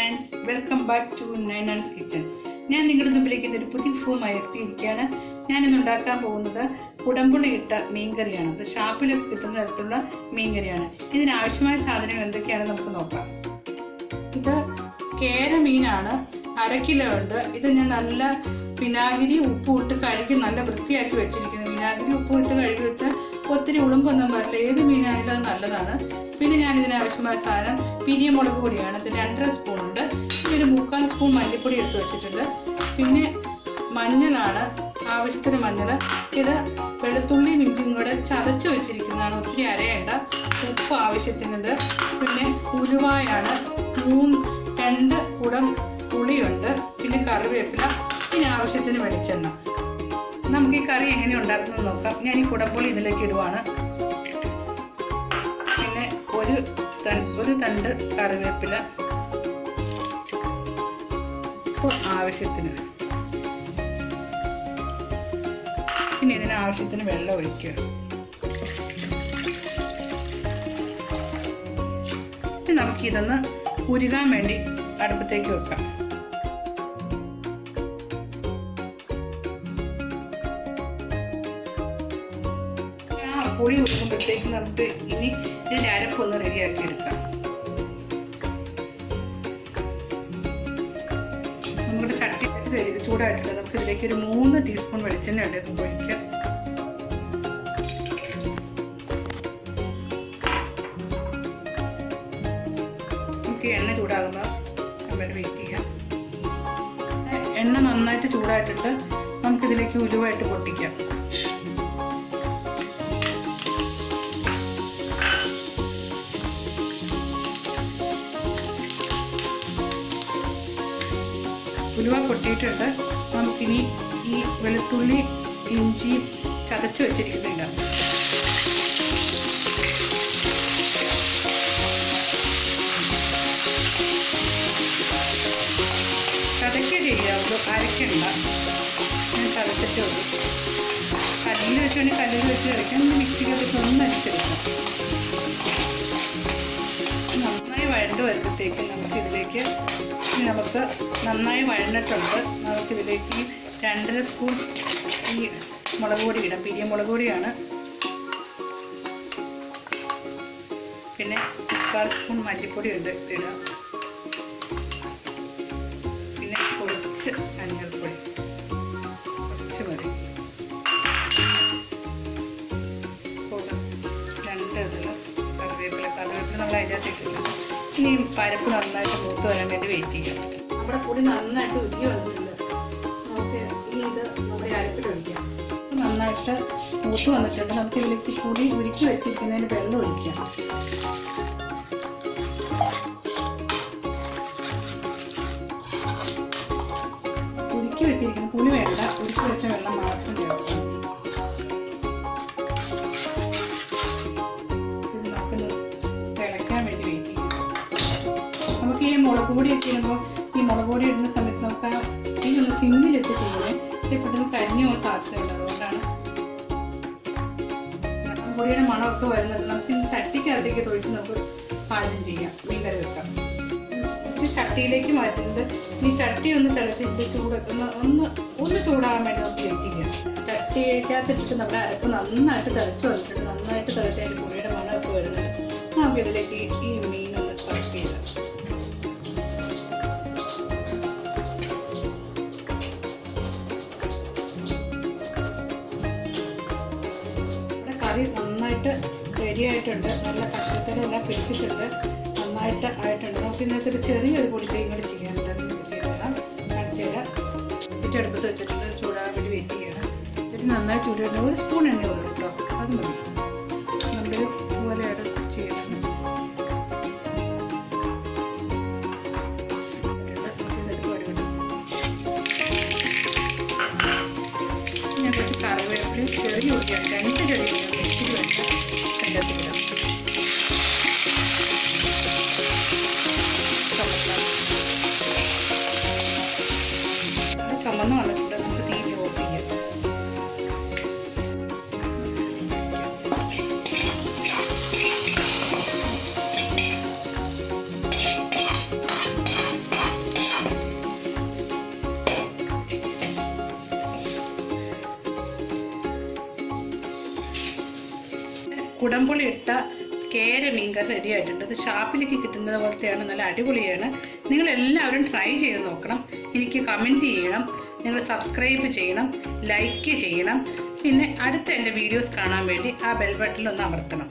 Friends, welcome back to Ninan's kitchen. ഞാൻ നിങ്ങളുടെ മുമ്പിലേക്ക് ഇതൊരു പുതിയ വിഭവമായി എത്തിയിരിക്കുകയാണ്. ഞാനിന്ന് ഉണ്ടാക്കാൻ പോകുന്നത് കുടംപുളി ഇട്ട മീൻകറിയാണ്. ഇത് ഷാപ്പിൽ കിട്ടുന്ന തരത്തിലുള്ള മീൻകറിയാണ്. ഇതിനാവശ്യമായ സാധനങ്ങൾ എന്തൊക്കെയാണെന്ന് നമുക്ക് നോക്കാം. ഇത് കേര മീനാണ്, 1/2 കിലോ ഉണ്ട്. ഇത് ഞാൻ നല്ല വിനാഗിരി ഉപ്പും ഇട്ട് കഴുകി നല്ല വൃത്തിയാക്കി വെച്ചിരിക്കുന്നത്. വിനാഗിരി ഉപ്പും ഇട്ട് കഴുകി വെച്ചാൽ ഒത്തിരി ഉളുമ്പൊന്നും വരില്ല. ഏത് മീനായാലും അത് നല്ലതാണ്. പിന്നെ ഞാൻ ഇതിനാവശ്യമായ സാധനം പിരിയമുളക് പൊടിയാണ്. ഇത് 2.5 സ്പൂൺ ഉണ്ട്. ഇതൊരു 3/4 സ്പൂൺ മല്ലിപ്പൊടി എടുത്ത് വെച്ചിട്ടുണ്ട്. പിന്നെ മഞ്ഞളാണ്, ആവശ്യത്തിന് മഞ്ഞൾ. ഇത് വെളുത്തുള്ളി ഇഞ്ചിയും കൂടെ ചതച്ച് വെച്ചിരിക്കുന്നതാണ്, ഒത്തിരി അരയേണ്ട. ഉപ്പ് ആവശ്യത്തിനുണ്ട്. പിന്നെ ഉലുവായാണ്, 2 കുടം പുളിയുണ്ട്. പിന്നെ കറിവേപ്പില, പിന്നെ ആവശ്യത്തിന് വെളിച്ചെണ്ണ. നമുക്ക് ഈ കറി എങ്ങനെ ഉണ്ടാക്കുന്നത് നോക്കാം. ഞാൻ ഈ കുടംപുളി ഇതിലേക്ക് ഇടുവാണ്. പിന്നെ ഒരു തണ്ട് കറിവേപ്പില, ആവശ്യത്തിന്. പിന്നെ ഇതിന് ആവശ്യത്തിന് വെള്ളം ഒഴിക്കുക. നമുക്കിതൊന്ന് ഉരുകാൻ വേണ്ടി അടുപ്പത്തേക്ക് വെക്കാം. പുളി ഉരുക്കുമ്പോഴത്തേക്ക് നമുക്ക് ഇനി ഇതിൻ്റെ അരപ്പൊന്ന് റെഡിയാക്കി എടുക്കാം. നമ്മുടെ ചട്ടി ചൂടായിട്ടുണ്ട്. നമുക്ക് ഇതിലേക്ക് ഒരു 3 ടീസ്പൂൺ വെളിച്ചെണ്ണ ഉണ്ട്. ഇത് ഒഴിക്കാം. നമുക്ക് എണ്ണ ചൂടാകുമ്പോൾ നമ്മൾ വെയിറ്റ് ചെയ്യാം. എണ്ണ നന്നായിട്ട് ചൂടായിട്ടിട്ട് നമുക്കിതിലേക്ക് ഉലുവായിട്ട് പൊട്ടിക്കാം. ഉലുവ പൊട്ടിയിട്ടുണ്ട്. നമുക്കിനി ഈ വെളുത്തുള്ളി ഇഞ്ചിയും ചതച്ച് വെച്ചിരിക്കുന്നില്ല. ചതയ്ക്കുക ചെയ്യാവുള്ളൂ, അരയ്ക്കണ്ട. ഞാൻ ചതച്ചിട്ടേ ഉള്ളൂ. കല്ലിൽ വെച്ചുകൊണ്ട് കല്ലിൽ വെച്ച് കഴിക്കാം. മിക്സിക്കകത്ത് ഒന്ന് അരിച്ചെടുക്കാം. നന്നായി വഴണ്ട് വരുമ്പോഴത്തേക്ക് നമുക്കിതിലേക്ക് നന്നായി വഴണ്ടിട്ടുണ്ട്. നമുക്കിതിലേക്ക് 2.5 സ്പൂൺ ഈ മുളക് പൊടി ഇടാം. പിരിയമുളക് പൊടിയാണ്. പിന്നെ 3/4 സ്പൂൺ മല്ലിപ്പൊടി ഉണ്ട്, ഇടാം. പിന്നെ കുറച്ച് മഞ്ഞൾപ്പൊടി, കുറച്ച് മതി. 2 ഇതിൽ കറിവേപ്പില നമ്മൾ അതിനകത്ത് ഇട്ടിട്ടുണ്ട്. ഇനി പരിപ്പ് നന്നായിട്ട് മൂത്ത് വരാൻ വേണ്ടി വെയിറ്റ് ചെയ്യാം. നമ്മുടെ പൊടി നന്നായിട്ട് ഉരുകി വന്നിട്ടുണ്ട്. നമുക്ക് ഇനി ഇത് നമ്മുടെ അരപ്പിൽ ഒഴിക്കാം. നന്നായിട്ട് മൂത്ത് വന്നിട്ടുണ്ട്. നമുക്ക് ഇതിലേക്ക് പൊടി ഉരുക്കി വെച്ചിരിക്കുന്നതിന് വെള്ളം ഒഴിക്കാം. ഉരുക്കി വെച്ചിരിക്കുന്ന പുളി വേണ്ട, ഉരുക്കി വെച്ച വെള്ളം മാത്രം ചേർക്കാം. ഇത് നമുക്ക് തിളയ്ക്കാൻ വേണ്ടി വെയിറ്റ് ചെയ്യാം. നമുക്ക് ഈ മുളക് പൊടിയൊക്കെ ഇടുമ്പോൾ ഈ മുളക് പൊടി ഇടുന്ന സമയത്ത് നമുക്ക് ഇതൊന്ന് സിമ്മിലിട്ട് ചെയ്യുന്നത് പെട്ടെന്ന് കരിഞ്ഞു പോകാൻ സാധ്യതയുണ്ട്. അതുകൊണ്ടാണ് മുളക് പൊടിയുടെ മണമൊക്കെ വരുന്നത്. നമുക്ക് ഈ ചട്ടിക്കകത്തേക്ക് തൊഴിച്ച് നമുക്ക് പാചകം ചെയ്യാം, മീൻ കറി വെക്കാം. കുറച്ച് ചട്ടിയിലേക്ക് മാറ്റുന്നത്. ഈ ചട്ടി ഒന്ന് തിളച്ചിട്ട് ചൂടൊക്കെ ഒന്ന് ചൂടാകാൻ വേണ്ടി നമുക്ക് വെയിറ്റ് ചെയ്യാം. ചട്ടിക്കകത്തിട്ടിട്ട് നമ്മുടെ അരപ്പ് നന്നായിട്ട് തിളച്ച് വന്നിട്ടുണ്ട്. നന്നായിട്ട് തിളച്ച് അതിൻ്റെ പൊടിയുടെ മണമൊക്കെ വരുന്നത്. നമുക്കിതിലേക്ക് ഈ മീനൊന്ന് കളക്ട് ചെയ്യാം. കറി നന്നായിട്ട് റെഡി ആയിട്ടുണ്ട്. നല്ല കഷ്ണത്തിലെല്ലാം പിടിച്ചിട്ടുണ്ട്, നന്നായിട്ട് ആയിട്ടുണ്ട്. നമുക്ക് ഇന്നത്തെ ഒരു ചെറിയൊരു പൊടിക്കൈയും കൂടി ചെയ്യാനുണ്ട്. അത് ചെയ്തുതരാം, കാണിച്ചു തരാം. ചുറ്റടുപ്പത്ത് വെച്ചിട്ടുണ്ട്. ചൂടാകാൻ വേണ്ടി വെയിറ്റ് ചെയ്യണം. എന്നിട്ട് നന്നായി ചൂടായിട്ട് 1 സ്പൂൺ എണ്ണ ഉള്ളൂ കേട്ടോ, അത് മതി. നമ്മൾ ഇതുപോലെയാണ് ചെയ്യണം. ഞാൻ കുറച്ച് കറിവേപ്പില ചെറിയ ഉള്ളിയാണ്, 2 ചെറിയ ഉള്ളി വെച്ച് അതിൻ്റെ അകത്ത് ഇടാം. ചുമന്ന് വന്നിട്ടുണ്ട്. നമുക്ക് തീ ഓഫ് ചെയ്യാം. കുടംപുളി ഇട്ട കേര മീൻകറി റെഡി ആയിട്ടുണ്ട്. ഇത് ഷാപ്പിലേക്ക് കിട്ടുന്നത് പോലത്തെയാണ്, നല്ല അടിപൊളിയാണ്. നിങ്ങളെല്ലാവരും ട്രൈ ചെയ്ത് നോക്കണം. എനിക്ക് കമൻറ്റ് ചെയ്യണം, നിങ്ങൾ സബ്സ്ക്രൈബ് ചെയ്യണം, ലൈക്ക് ചെയ്യണം. പിന്നെ അടുത്ത എൻ്റെ വീഡിയോസ് കാണാൻ വേണ്ടി ആ ബെൽ ബട്ടണിൽ ഒന്ന് അമർത്തണം.